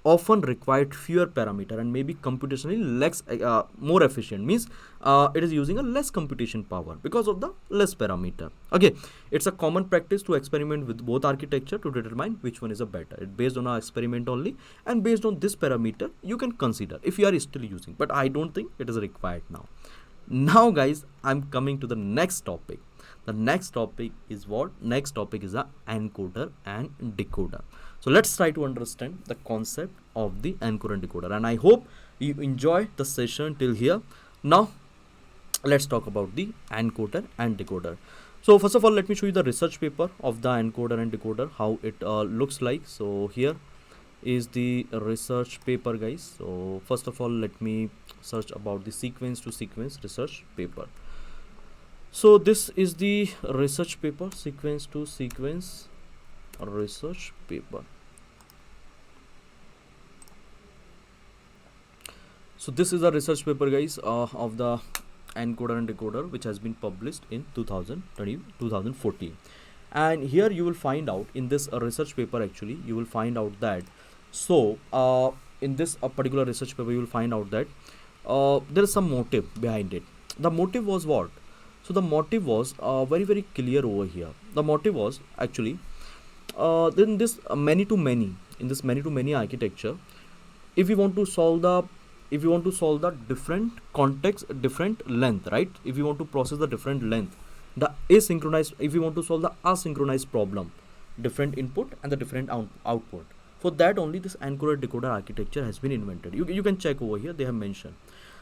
often required fewer parameter and maybe computationally less more efficient, means it is using a less computation power because of the less parameter. Okay, it's a common practice to experiment with both architecture to determine which one is a better. It's based on our experiment only, and based on this parameter you can consider if you are still using, but I don't think it is required now. Now guys, I'm coming to the next topic. The next topic is what? Next topic is the encoder and decoder. So let's try to understand the concept of the encoder and decoder, and I hope you enjoy the session till here. Now let's talk about the encoder and decoder. So first of all, let me show you the research paper of the encoder and decoder, how it looks like. So here is the research paper, guys. So first of all, let me search about the sequence to sequence research paper. So this is the research paper, sequence to sequence research paper. So this is a research paper, guys, of the encoder and decoder, which has been published in 2014. And here you will find out in this research paper, actually you will find out that, so in this particular research paper you will find out that there is some motive behind it. The motive was what? So the motive was very clear over here. The motive was actually in this many to many architecture, if we want to solve the different context, different length, right? If you want to process the different length, the asynchronous, if you want to solve the asynchronous problem, different input and the different output, for that only this encoder decoder architecture has been invented. You can check over here, they have mentioned.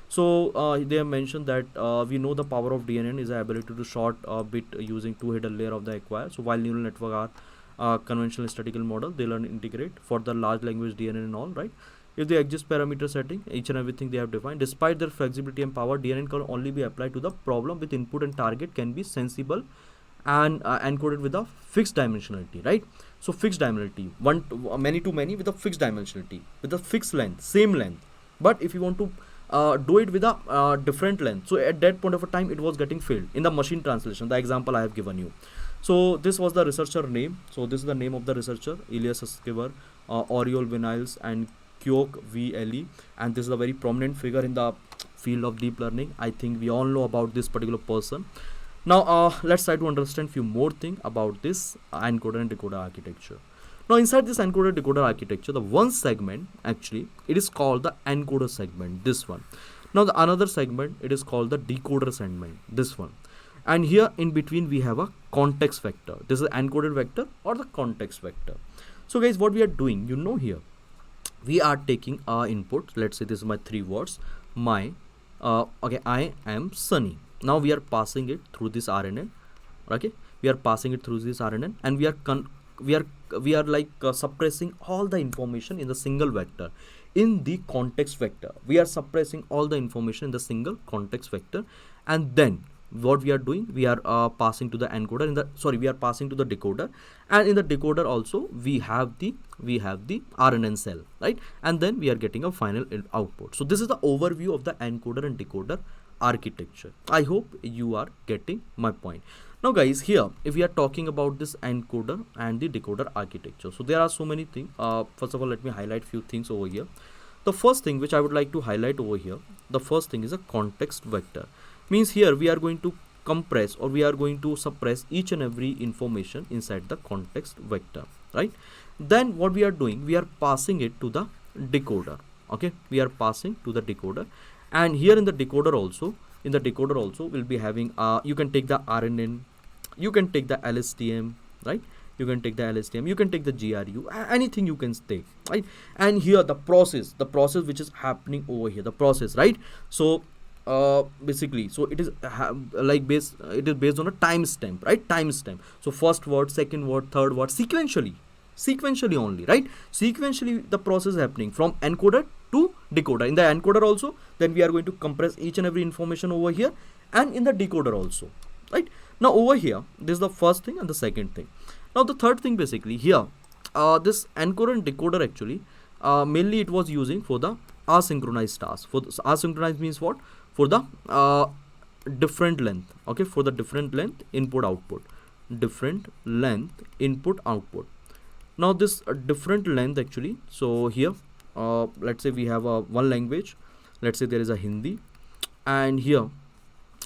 So they have mentioned that we know the power of DNN is the ability to sort a bit using two hidden layer of the acquire. So while neural network are conventional statistical model, they learn integrate for the large language DNN and all, right? If they exist parameter setting, each and everything they have defined, despite their flexibility and power, DNN can only be applied to the problem with input and target can be sensible and encoded with a fixed dimensionality, right? So fixed dimensionality, many to many with a fixed dimensionality, with a fixed length, same length. But if you want to do it with a different length, so at that point of a time it was getting failed in the machine translation, the example I have given you. So this was the researcher name. So this is the name of the researcher, Elias Escobar, Oriol Vinales and Kyok VLE, and this is a very prominent figure in the field of deep learning. I think we all know about this particular person. Now let's try to understand few more things about this encoder and decoder architecture. Now inside this encoder decoder architecture, the one segment actually it is called the encoder segment, this one. Now the another segment it is called the decoder segment, this one. And here in between we have a context vector. This is encoded vector or the context vector. So guys, what we are doing, here we are taking our input. Let's say this is my 3 words, I am Sunny. Now we are passing it through this RNN. Okay, we are passing it through this RNN, and we are like suppressing all the information in the single vector. In the context vector, we are suppressing all the information in the single context vector, and then what we are doing, we are passing to the encoder we are passing to the decoder, and in the decoder also we have the RNN cell, right? And then we are getting a final output. So this is the overview of the encoder and decoder architecture. I hope you are getting my point. Now guys, here if we are talking about this encoder and the decoder architecture, so there are so many things. First of all, let me highlight few things over here. The first thing which I would like to highlight over here, the first thing is a context vector. Means here we are going to compress or we are going to suppress each and every information inside the context vector, right? Then what we are doing, we are passing it to the decoder. Okay, we are passing to the decoder, and here in the decoder also we'll be having you can take the RNN, you can take the LSTM, right? You can take the LSTM, you can take the GRU, anything you can take, right? And here the process which is happening over here, the process, right? So basically, so it is based on a timestamp, right? Timestamp. So first word, second word, third word, sequentially only, right? Sequentially the process is happening from encoder to decoder. In the encoder also, then we are going to compress each and every information over here, and in the decoder also, right? Now over here, this is the first thing and the second thing. Now the third thing, basically here, this encoder and decoder actually mainly it was using for the asynchronous task. For asynchronous means what? For the different length. Okay, for the different length input output, different length input output. Now this different length actually, so here let's say we have one language, let's say there is a Hindi, and here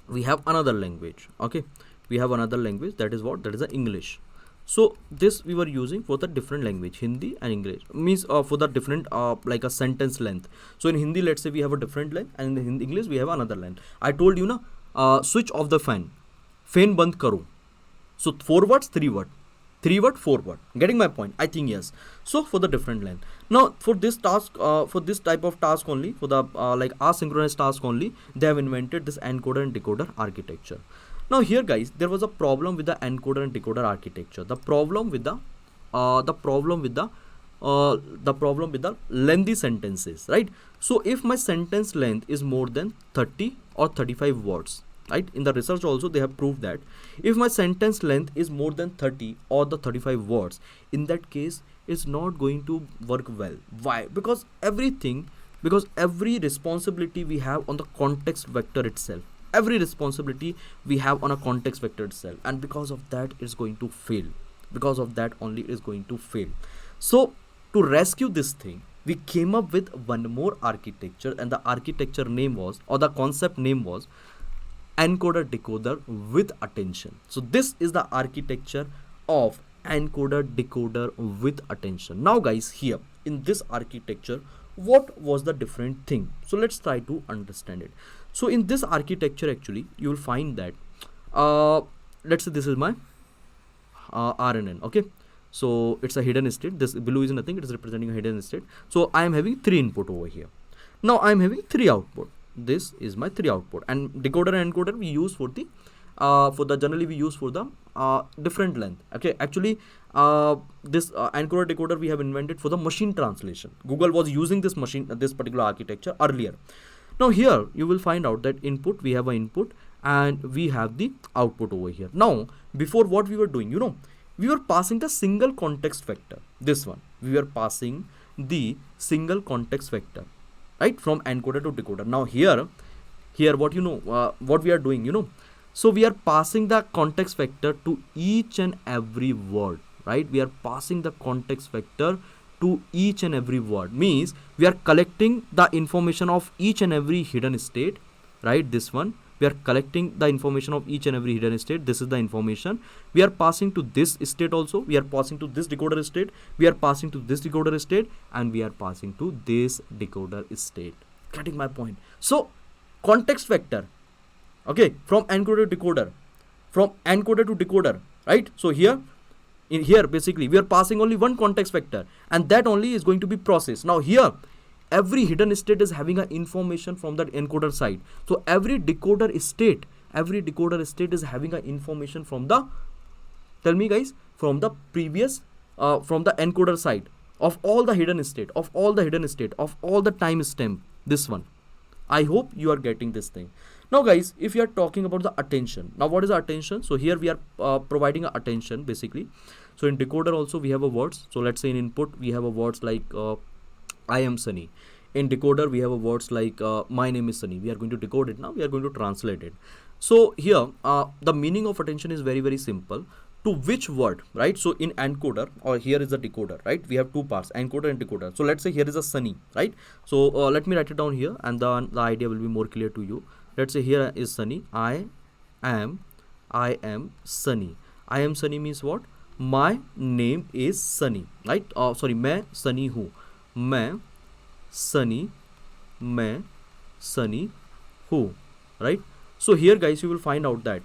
we have another language. Okay, we have another language, that is what? That is the English. So this we were using for the different language, Hindi and English, means for the different like a sentence length. So in Hindi, let's say we have a different length, and in English we have another length. I told you na, switch off the fan band karo. So 4 words, 3 words, 3 word, 4 word. Getting my point? I think yes. So for the different length. Now for this task, for this type of task only, for the like asynchronous task only, they have invented this encoder and decoder architecture. Now here guys, there was a problem with the encoder and decoder architecture. The problem with the lengthy sentences, right? So if my sentence length is more than 30 or 35 words, right? In the research also they have proved that if my sentence length is more than 30 or the 35 words, in that case it's not going to work well. Why? Because every responsibility we have on the context vector itself, every responsibility we have on a context vector itself, and because of that it's going to fail. Because of that only it is going to fail. So to rescue this thing, we came up with one more architecture, and the architecture name was, or the concept name was, Encoder Decoder with attention. So this is the architecture of Encoder Decoder with attention. Now guys, here in this architecture, what was the different thing? So let's try to understand it. So in this architecture actually you will find that let's say this is my RNN. Okay, so it's a hidden state. This blue is nothing, it is representing a hidden state. So I am having 3 input over here. Now I am having 3 output. This is my 3 output, and decoder and encoder we use for the generally we use for the different length. Okay, actually this encoder decoder we have invented for the machine translation. Google was using this particular architecture earlier. Now here you will find out that input, we have an input and we have the output over here. Now before, what we were doing, you know, we were passing the single context vector. This one, we were passing the single context vector, right, from encoder to decoder. Now here what what we are doing, you know, so we are passing the context vector to each and every word, right? We are passing the context vector to each and every word, means we are collecting the information of each and every hidden state, right? This one, we are collecting the information of each and every hidden state. This is the information we are passing to this state also. We are passing to this decoder state, we are passing to this decoder state, and we are passing to this decoder state. Getting my point? So context vector, okay, from encoder to decoder, from encoder to decoder, right? So here basically we are passing only one context vector, and that only is going to be processed. Now here every hidden state is having a information from that encoder side. So every decoder state is having a information from the, tell me guys, from the previous from the encoder side of all the hidden state, of all the time stamp. This one, I hope you are getting this thing. Now guys, if you are talking about the attention, now what is the attention? So here we are providing a attention basically. So in decoder also we have a words. So let's say in input we have a words like I am Sunny. In decoder we have a words like my name is Sunny. We are going to decode it now, we are going to translate it. So here the meaning of attention is very, very simple. To which word, right? So in encoder, or here is the decoder, right? We have 2 parts, encoder and decoder. So let's say here is a Sunny, right? So let me write it down here, and the idea will be more clear to you. Let's say here is Sunny. I am Sunny. I am Sunny means what? My name is Sunny, right? Sorry, मैं Sunny हूँ. मैं Sunny हूँ, right? So here guys you will find out that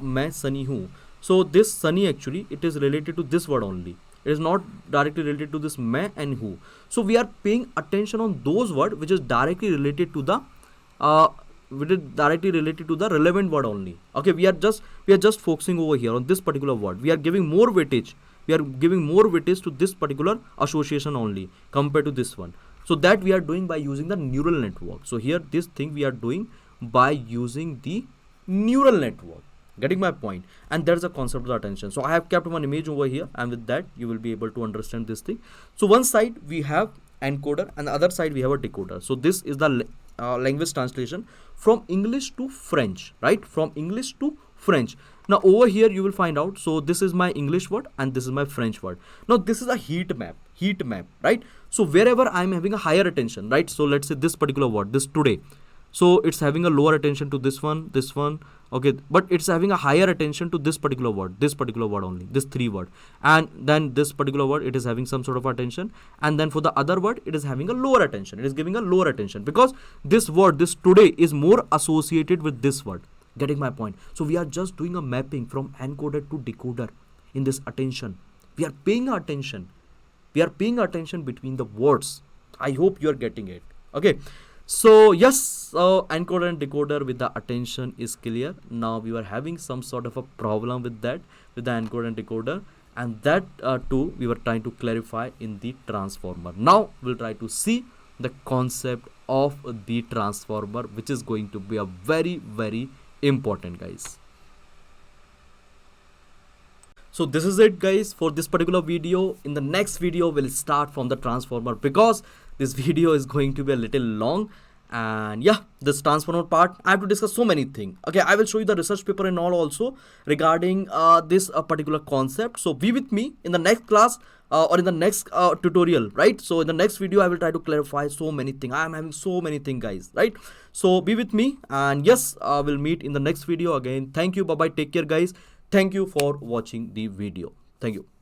मैं Sunny हूँ. So this Sunny actually it is related to this word only. It is not directly related to this मैं and who. So we are paying attention on those words which is directly related to the relevant word only. Okay, we are just focusing over here on this particular word. We are giving more weightage. To this particular association only compared to this one. So that we are doing by using the neural network. So here this thing we are doing by using the neural network. Getting my point? And there's a concept of the attention. So I have kept one image over here, and with that you will be able to understand this thing. So one side we have encoder and the other side we have a decoder. So this is the language translation from English to French, right? From English to French. Now over here you will find out, so this is my English word and this is my French word. Now this is a heat map, right? So wherever I am having a higher attention, right? So let's say this particular word, this today. So it's having a lower attention to this one, okay, but it's having a higher attention to this particular word only, this 3 word, and then this particular word it is having some sort of attention, and then for the other word it is having a lower attention. It is giving a lower attention because this word, this today, is more associated with this word. Getting my point? So we are just doing a mapping from encoder to decoder in this attention. We are paying attention. We are paying attention between the words. I hope you are getting it. Okay. So yes, encoder and decoder with the attention is clear. Now we were having some sort of a problem with that, with the encoder and decoder, and that too we were trying to clarify in the transformer. Now we'll try to see the concept of the transformer, which is going to be a very important, guys. So this is it, guys, for this particular video. In the next video we'll start from the transformer, because this video is going to be a little long. And yeah, this transformer part I have to discuss so many things. Okay, I will show you the research paper and all also regarding this particular concept. So be with me in the next class or in the next tutorial, right? So in the next video I will try to clarify so many things. I am having so many things, guys, right? So be with me, and yes, we'll meet in the next video again. Thank you. Bye bye. Take care, guys. Thank you for watching the video. Thank you.